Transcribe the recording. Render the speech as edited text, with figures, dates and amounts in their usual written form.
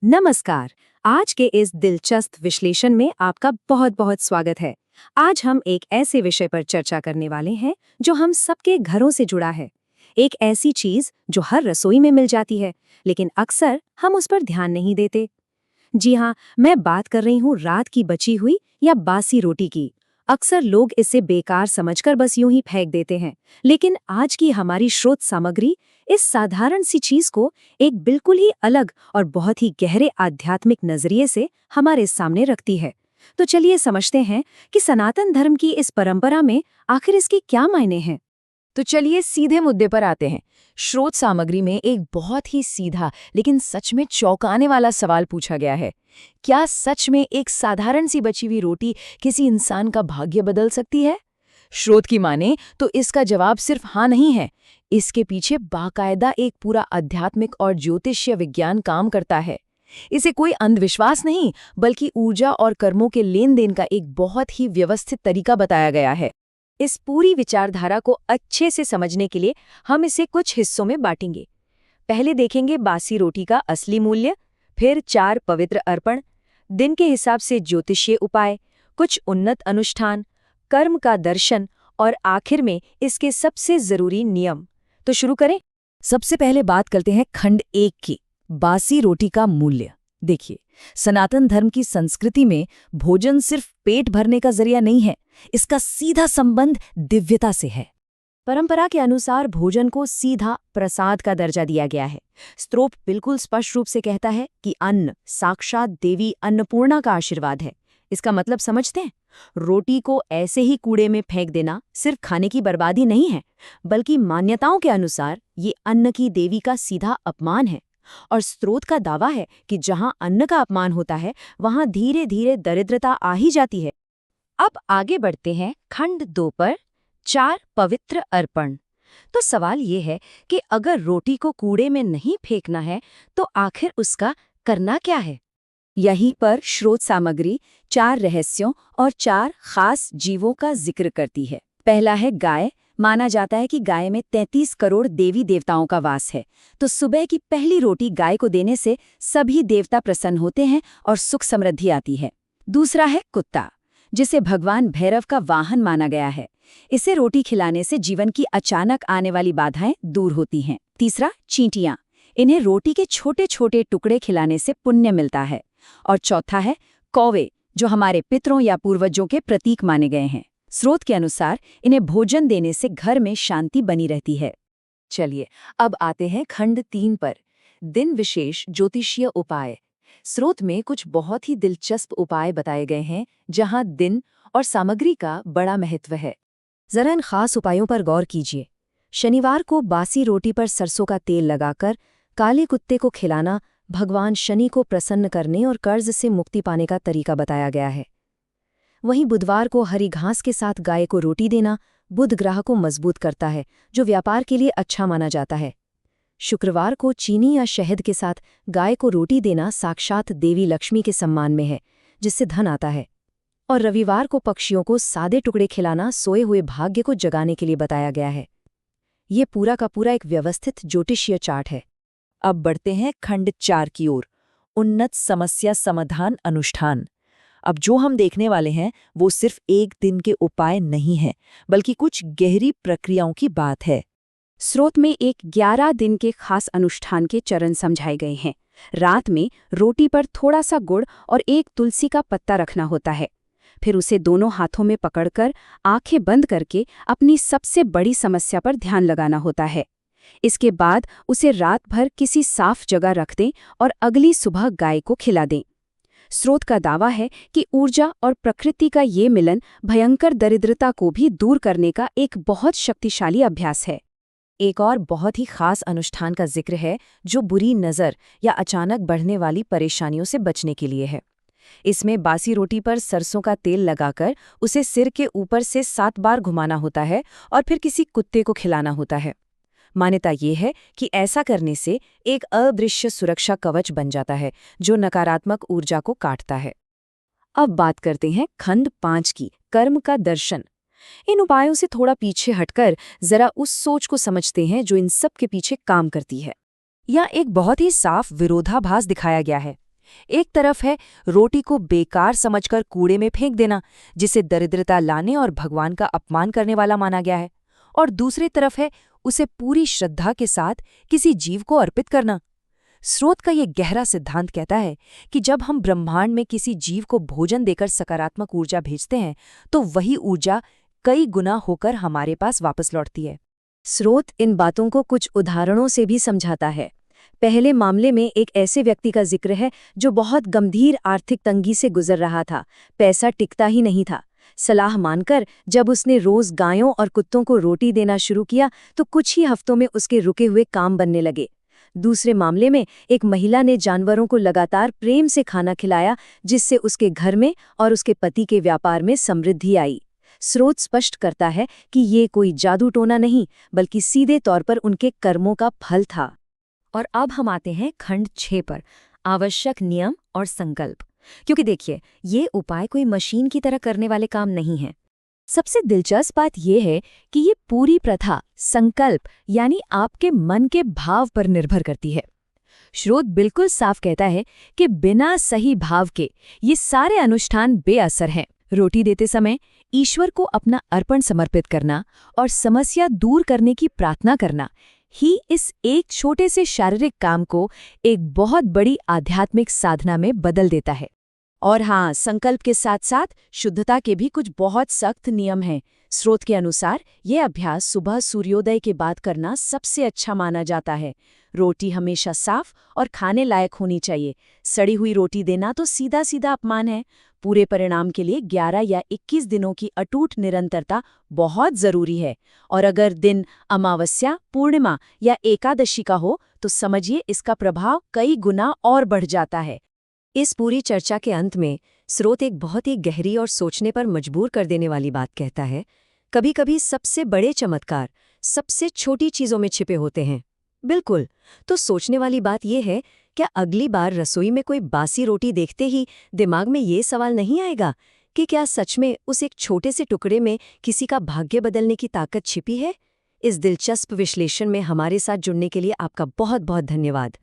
नमस्कार। आज के इस दिलचस्प विश्लेषण में आपका बहुत बहुत स्वागत है। आज हम एक ऐसे विषय पर चर्चा करने वाले हैं जो हम सबके घरों से जुड़ा है। एक ऐसी चीज जो हर रसोई में मिल जाती है, लेकिन अक्सर हम उस पर ध्यान नहीं देते। जी हाँ, मैं बात कर रही हूँ रात की बची हुई या बासी रोटी की। अक्सर लोग इसे बेकार समझकर बस यूं ही फेंक देते हैं, लेकिन आज की हमारी स्रोत सामग्री इस साधारण सी चीज को एक बिल्कुल ही अलग और बहुत ही गहरे आध्यात्मिक नजरिए से हमारे सामने रखती है। तो चलिए समझते हैं कि सनातन धर्म की इस परंपरा में आखिर इसके क्या मायने हैं। तो चलिए सीधे मुद्दे पर आते हैं। स्रोत सामग्री में एक बहुत ही सीधा लेकिन सच में चौंकाने वाला सवाल पूछा गया है। क्या सच में एक साधारण सी बची हुई रोटी किसी इंसान का भाग्य बदल सकती है? स्रोत की माने तो इसका जवाब सिर्फ हाँ नहीं है। इसके पीछे बाकायदा एक पूरा आध्यात्मिक और ज्योतिषीय विज्ञान काम करता है। इसे कोई अंधविश्वास नहीं, बल्कि ऊर्जा और कर्मों के लेन देन का एक बहुत ही व्यवस्थित तरीका बताया गया है। इस पूरी विचारधारा को अच्छे से समझने के लिए हम इसे कुछ हिस्सों में बांटेंगे। पहले देखेंगे बासी रोटी का असली मूल्य, फिर 4 पवित्र अर्पण, दिन के हिसाब से ज्योतिषीय उपाय, कुछ उन्नत अनुष्ठान, कर्म का दर्शन और आखिर में इसके सबसे जरूरी नियम। तो शुरू करें। सबसे पहले बात करते हैं खंड 1 की, बासी रोटी का मूल्य। देखिए, सनातन धर्म की संस्कृति में भोजन सिर्फ पेट भरने का जरिया नहीं है, इसका सीधा संबंध दिव्यता से है। परंपरा के अनुसार भोजन को सीधा प्रसाद का दर्जा दिया गया है। स्तोत्र बिल्कुल स्पष्ट रूप से कहता है कि अन्न साक्षात देवी अन्नपूर्णा का आशीर्वाद है। इसका मतलब समझते हैं? रोटी को ऐसे ही कूड़े में फेंक देना सिर्फ खाने की बर्बादी नहीं है, बल्कि मान्यताओं के अनुसार ये अन्न की देवी का सीधा अपमान है। और स्तोत्र का दावा है कि जहां अन्न का अपमान होता है, वहां धीरे धीरे दरिद्रता आ ही जाती है। अब आगे बढ़ते हैं खंड 2 पर, 4 पवित्र अर्पण। तो सवाल ये है कि अगर रोटी को कूड़े में नहीं फेंकना है, तो आखिर उसका करना क्या है? यहीं पर स्रोत सामग्री 4 रहस्यों और 4 खास जीवों का जिक्र करती है। पहला है गाय। माना जाता है कि गाय में 33 करोड़ देवी देवताओं का वास है, तो सुबह की पहली रोटी गाय को देने से सभी देवता प्रसन्न होते हैं और सुख समृद्धि आती है। दूसरा है कुत्ता, जिसे भगवान भैरव का वाहन माना गया है। इसे रोटी खिलाने से जीवन की अचानक आने वाली बाधाएं दूर होती हैं। तीसरा, चींटियां। इन्हें रोटी के छोटे छोटे टुकड़े खिलाने से पुण्य मिलता है। और चौथा है कौवे, जो हमारे पितरों या पूर्वजों के प्रतीक माने गए हैं। स्रोत के अनुसार इन्हें भोजन देने से घर में शांति बनी रहती है। चलिए अब आते हैं खंड 3 पर, दिन विशेष ज्योतिषीय उपाय। स्रोत में कुछ बहुत ही दिलचस्प उपाय बताए गए हैं, जहां दिन और सामग्री का बड़ा महत्व है। जरा इन खास उपायों पर गौर कीजिए। शनिवार को बासी रोटी पर सरसों का तेल लगाकर काले कुत्ते को खिलाना भगवान शनि को प्रसन्न करने और कर्ज से मुक्ति पाने का तरीका बताया गया है। वहीं बुधवार को हरी घास के साथ गाय को रोटी देना बुध ग्रह को मजबूत करता है, जो व्यापार के लिए अच्छा माना जाता है। शुक्रवार को चीनी या शहद के साथ गाय को रोटी देना साक्षात देवी लक्ष्मी के सम्मान में है, जिससे धन आता है। और रविवार को पक्षियों को सादे टुकड़े खिलाना सोए हुए भाग्य को जगाने के लिए बताया गया है। ये पूरा का पूरा एक व्यवस्थित ज्योतिषीय चार्ट है। अब बढ़ते हैं खंड 4 की ओर, उन्नत समस्या समाधान अनुष्ठान। अब जो हम देखने वाले हैं वो सिर्फ एक दिन के उपाय नहीं है, बल्कि कुछ गहरी प्रक्रियाओं की बात है। स्रोत में एक 11 दिन के खास अनुष्ठान के चरण समझाए गए हैं। रात में रोटी पर थोड़ा सा गुड़ और एक तुलसी का पत्ता रखना होता है। फिर उसे दोनों हाथों में पकड़कर आंखें बंद करके अपनी सबसे बड़ी समस्या पर ध्यान लगाना होता है। इसके बाद उसे रात भर किसी साफ जगह रख दें और अगली सुबह गाय को खिला दें। स्रोत का दावा है कि ऊर्जा और प्रकृति का ये मिलन भयंकर दरिद्रता को भी दूर करने का एक बहुत शक्तिशाली अभ्यास है। एक और बहुत ही खास अनुष्ठान का जिक्र है, जो बुरी नज़र या अचानक बढ़ने वाली परेशानियों से बचने के लिए है। इसमें बासी रोटी पर सरसों का तेल लगाकर उसे सिर के ऊपर से 7 बार घुमाना होता है और फिर किसी कुत्ते को खिलाना होता है। मान्यता ये है कि ऐसा करने से एक अदृश्य सुरक्षा कवच बन जाता है, जो नकारात्मक ऊर्जा को काटता है। अब बात करते हैं खंड 5 की, कर्म का दर्शन। इन उपायों से थोड़ा पीछे हटकर जरा उस सोच को समझते हैं जो इन सब के पीछे काम करती है। यह एक बहुत ही साफ विरोधाभास दिखाया गया है। एक तरफ है रोटी को बेकार समझकर कूड़े में फेंक देना, जिसे दरिद्रता लाने और भगवान का अपमान करने वाला माना गया है, और दूसरी तरफ है उसे पूरी श्रद्धा के साथ किसी जीव को अर्पित करना। स्रोत का ये गहरा सिद्धांत कहता है कि जब हम ब्रह्मांड में किसी जीव को भोजन देकर सकारात्मक ऊर्जा भेजते हैं, तो वही ऊर्जा कई गुना होकर हमारे पास वापस लौटती है। स्रोत इन बातों को कुछ उदाहरणों से भी समझाता है। पहले मामले में एक ऐसे व्यक्ति का जिक्र है जो बहुत गंभीर आर्थिक तंगी से गुजर रहा था, पैसा टिकता ही नहीं था। सलाह मानकर जब उसने रोज गायों और कुत्तों को रोटी देना शुरू किया तो कुछ ही हफ्तों में उसके रुके हुए काम बनने लगे। दूसरे मामले में एक महिला ने जानवरों को लगातार प्रेम से खाना खिलाया, जिससे उसके घर में और उसके पति के व्यापार में समृद्धि आई। स्रोत स्पष्ट करता है कि ये कोई जादू टोना नहीं, बल्कि सीधे तौर पर उनके कर्मों का फल था। और अब हम आते हैं खंड 6 पर, आवश्यक नियम और संकल्प। क्योंकि देखिए, ये उपाय कोई मशीन की तरह करने वाले काम नहीं हैं। सबसे दिलचस्प बात यह है कि ये पूरी प्रथा संकल्प यानी आपके मन के भाव पर निर्भर करती है। स्रोत बिल्कुल साफ कहता है कि बिना सही भाव के ये सारे अनुष्ठान बेअसर हैं। रोटी देते समय ईश्वर को अपना अर्पण समर्पित करना और समस्या दूर करने की प्रार्थना करना ही इस एक छोटे से शारीरिक काम को एक बहुत बड़ी आध्यात्मिक साधना में बदल देता है। और हाँ, संकल्प के साथ साथ शुद्धता के भी कुछ बहुत सख्त नियम हैं। स्रोत के अनुसार ये अभ्यास सुबह सूर्योदय के बाद करना सबसे अच्छा माना जाता है। रोटी हमेशा साफ और खाने लायक होनी चाहिए। सड़ी हुई रोटी देना तो सीधा सीधा अपमान है। पूरे परिणाम के लिए 11 या 21 दिनों की अटूट निरंतरता बहुत जरूरी है। और अगर दिन अमावस्या, पूर्णिमा या एकादशी का हो तो समझिए इसका प्रभाव कई गुना और बढ़ जाता है। इस पूरी चर्चा के अंत में स्रोत एक बहुत ही गहरी और सोचने पर मजबूर कर देने वाली बात कहता है। कभी कभी सबसे बड़े चमत्कार सबसे छोटी चीजों में छिपे होते हैं। बिल्कुल। तो सोचने वाली बात यह है, क्या अगली बार रसोई में कोई बासी रोटी देखते ही दिमाग में ये सवाल नहीं आएगा कि क्या सच में उस एक छोटे से टुकड़े में किसी का भाग्य बदलने की ताकत छिपी है? इस दिलचस्प विश्लेषण में हमारे साथ जुड़ने के लिए आपका बहुत बहुत धन्यवाद।